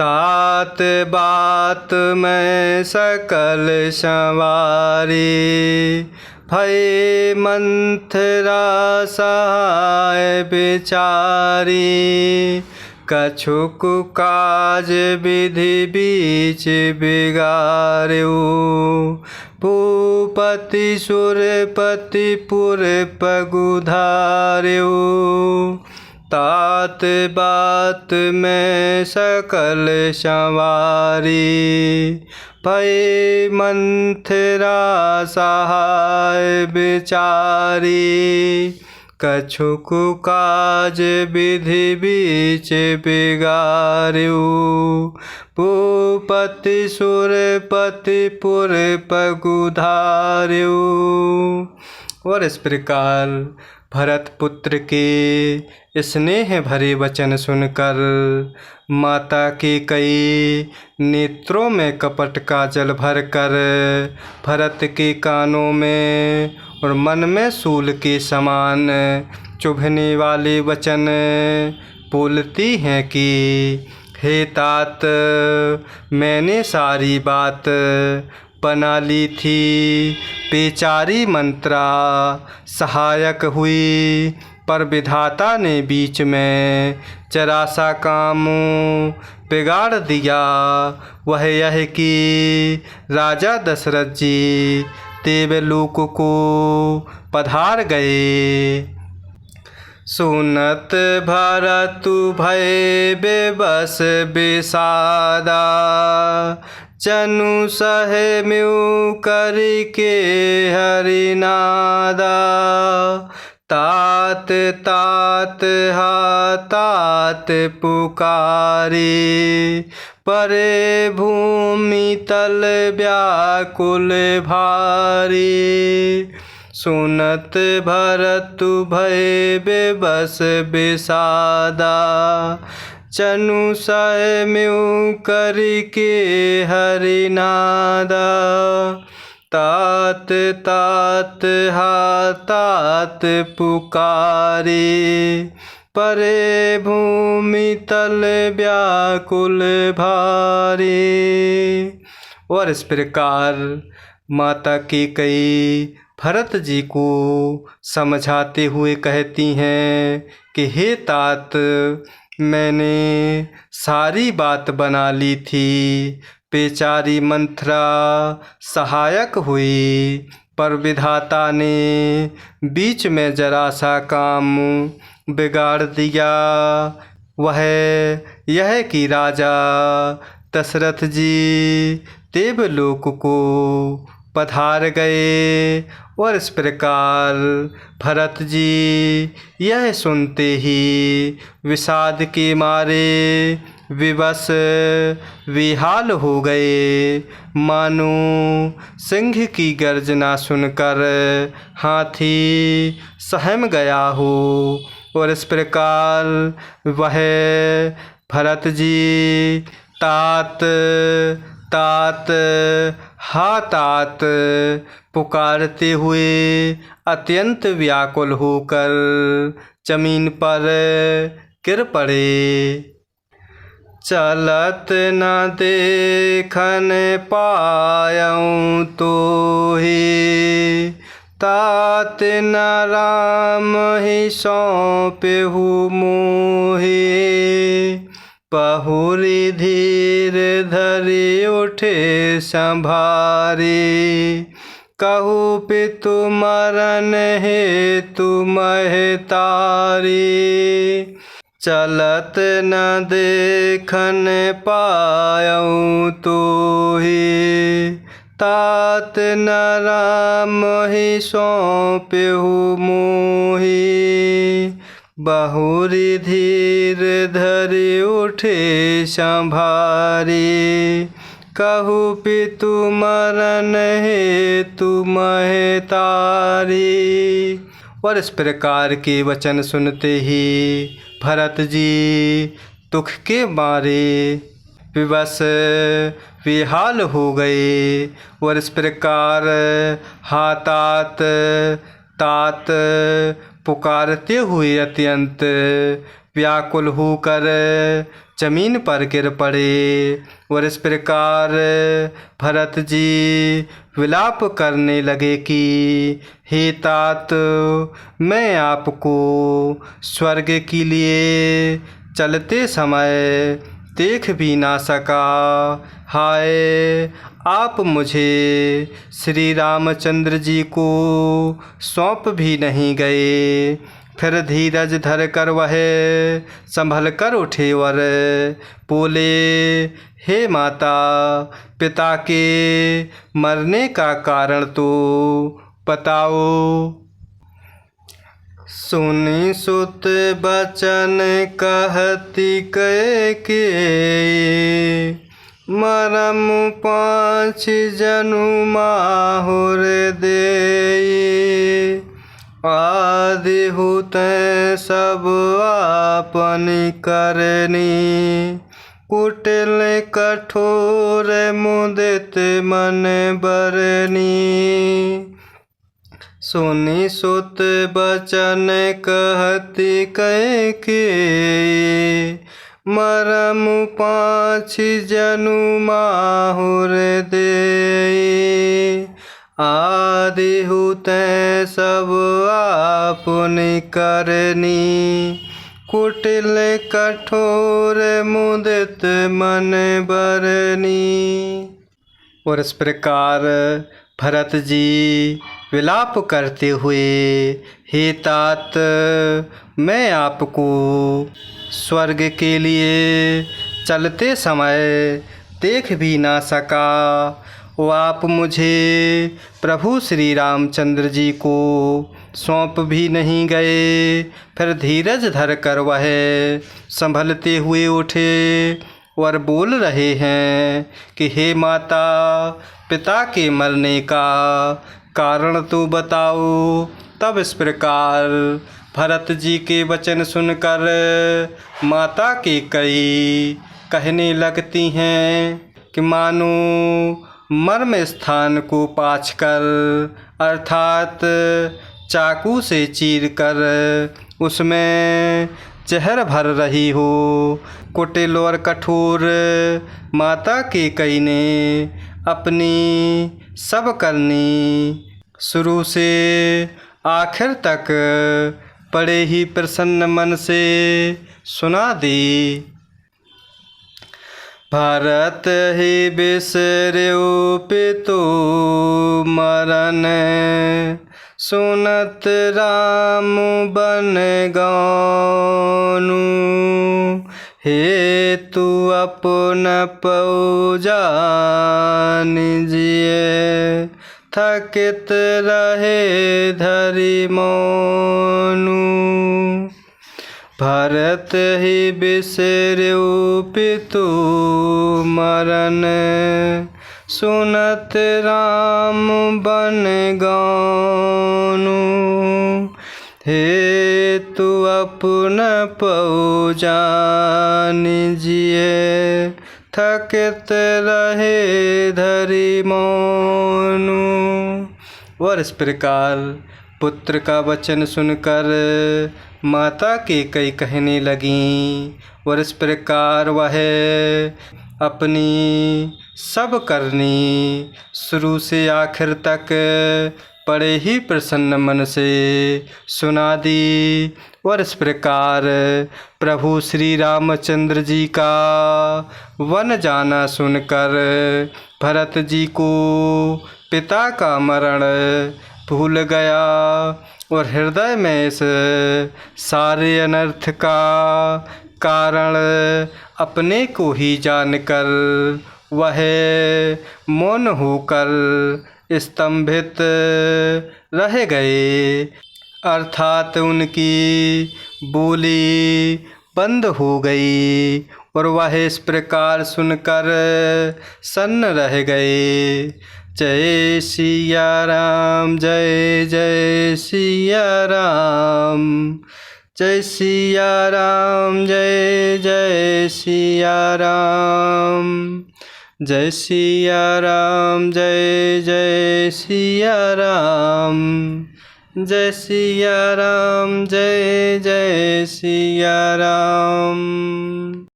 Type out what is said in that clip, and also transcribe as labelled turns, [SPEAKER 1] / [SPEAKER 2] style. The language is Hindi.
[SPEAKER 1] तात बात में सकल संवारी, भय मंथरा सहाय बिचारी। कछुक काज विधि बीच बिगार्यो, भूपति सुरपति पुर पगुधार्यो। तात बात में सकल संवारी, भय मंथरा सहाय बिचारी। कछुक काज विधि बीच बिगार्यो, भूपति सुरपति पुर पगुधार्यो। और इस प्रकार भरत पुत्र के स्नेह भरे वचन सुनकर माता के कई नेत्रों में कपट का जल भरकर भरत के कानों में और मन में सूल के समान चुभने वाले वचन बोलती हैं कि हे तात, मैंने सारी बात बना ली थी, बेचारी मंत्रा सहायक हुई, पर विधाता ने बीच में जरा सा काम बिगाड़ दिया। वह यह कि राजा दशरथ जी देवलोक को पधार गए। सुनत भरत भय बेबस बिसादा, जनु सहे म्यों करके हरिनादा। तात तात हा तात पुकारी, परे भूमि तल व्याकुल भारी। सुनत भरत भय बेबस बिसादा, जनु सहे म्यों करके हरिनादा। तात तात हा तात पुकारी, परे भूमि तल व्याकुल भारी। और इस प्रकार माता की कई भरत जी को समझाते हुए कहती हैं कि हे तात, मैंने सारी बात बना ली थी, बेचारी मंथरा सहायक हुई, पर विधाता ने बीच में जरा सा काम बिगाड़ दिया। वह यह कि राजा दशरथ जी देवलोक को पधार गए। और इस प्रकार भरत जी यह सुनते ही विषाद के मारे विवश विहाल हो गए, मानो सिंह की गर्जना सुनकर हाथी सहम गया हो। और इस प्रकार वह भरत जी तात तात हा तात पुकारते हुए अत्यंत व्याकुल होकर जमीन पर गिर पड़े। चलत न देखन पायऊँ तोहि, तात न राम ही सौंपेहु मोहि। बहुरी धीर धरि उठे संभारी, कहु पितु मरण हेतु महतारी। चलत न देखन पायऊँ तोहि, तात न राम ही सौंपेहु मोहि। बहुरी धीर धरि उठे संभारी, कहु पितु मरण हेतु महतारी। और इस प्रकार के वचन सुनते ही भरत जी दुख के मारे विवश विहाल हो गए। और इस प्रकार हा तात तात पुकारते हुए अत्यंत व्याकुल होकर जमीन पर गिर पड़े और इस प्रकार भरत जी विलाप करने लगे कि हे तात, मैं आपको स्वर्ग के लिए चलते समय देख भी ना सका। हाय, आप मुझे श्री रामचंद्र जी को सौंप भी नहीं गए। फिर धीरज धर कर वह संभल कर उठे और बोले, हे माता, पिता के मरने का कारण तो बताओ। सुनी सुत बचन कहती के मरम 5 जनु माहुर दे। आदि होते सब आपन करनी, कुटिल कठोर मुदित मन बरनी। सुनी सुत बचन कहती के मरम 5 जनु माहुर दे। आदि होते सब आपन करनी, कुटिल कठोर मुदित मन बरनी। और इस प्रकार भरत जी विलाप करते हुए, हे तात, मैं आपको स्वर्ग के लिए चलते समय देख भी ना सका। वो आप मुझे प्रभु श्री रामचंद्र जी को सौंप भी नहीं गए। फिर धीरज धर कर वह संभलते हुए उठे और बोल रहे हैं कि हे माता, पिता के मरने का कारण तो बताओ। तब इस प्रकार भरत जी के वचन सुनकर माता के कई कहने लगती हैं कि मानो मर्म स्थान को पाछकर अर्थात चाकू से चीरकर उसमें जहर भर रही हो। कुटिल और कठोर माता के कई ने अपनी सब करनी शुरू से आखिर तक बड़े ही प्रसन्न मन से सुना दी। भरत ही बिसर्यो पितु मरन, सुनत राम बन गानु। हे तू अपन पौजा निजिए, थकित रहे धरि मौनु। भरत ही बिसर्यो पितु मरन, सुनत राम बन गानु। हे तू अपन पौजा निजिए, थकित रहे धरि मौनु। और इस प्रकार पुत्र का वचन सुनकर माता के कई कहने लगीं। और इस प्रकार वह अपनी सब करनी शुरू से आखिर तक बड़े ही प्रसन्न मन से सुना दी। और इस प्रकार प्रभु श्री रामचंद्र जी का वन जाना सुनकर भरत जी को पिता का मरण भूल गया और हृदय में इस सारे अनर्थ का कारण अपने को ही जानकर वह मौन होकर स्तंभित रह गए, अर्थात उनकी बोली बंद हो गई और वह इस प्रकार सुनकर सन्न रह गए। जय सिया राम, जय जय सिया राम, जय सिया राम, जय जय सिया राम, जय सिया राम, जय जय सिया राम, जय सिया राम, जय जय सिया राम।